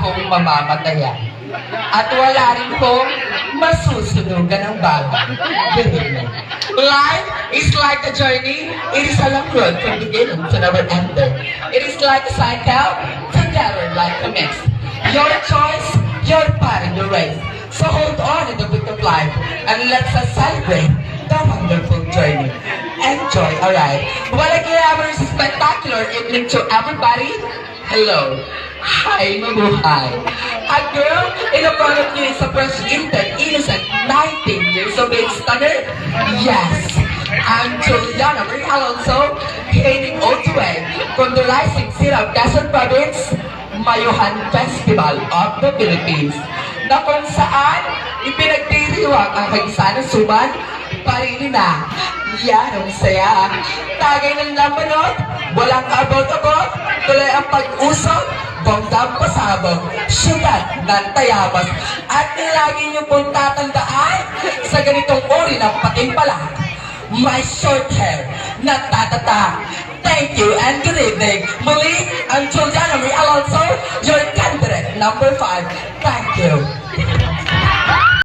hong mamamatayan. At wala rin pong masusunugan ng bago. Life is like a journey. It is a long road from beginning to never ending. It is like a cycle, together like a mix. Your choice, your part in the race. So hold on in the book of life and let's celebrate the wonderful journey. Enjoy, alright? Well, a glamorous, spectacular evening to everybody. Hello. Hi, mabuhay. A girl in the front of you is a fresh, innocent, 19 years of age stunner. Yes, I'm Juliana Marie Alonso, hailing all the way from the rising city of Quezon Province, Mayuhan Festival of the Philippines, na kung saan ipinagdiriwang ang kagisan ng suman, parili na. Yan ang saya. Tagay ng lamanot, walang abot-abot, tuloy ang pag-usok, bonggang pasabog, syudad ng Tayabas. At lagi niyo pong tatandaan sa ganitong uri ng patimpala, my short hair na tatata. Thank you and good evening. Muli, ang Juliana Marie Alonso, your candidate number 5. Thank you.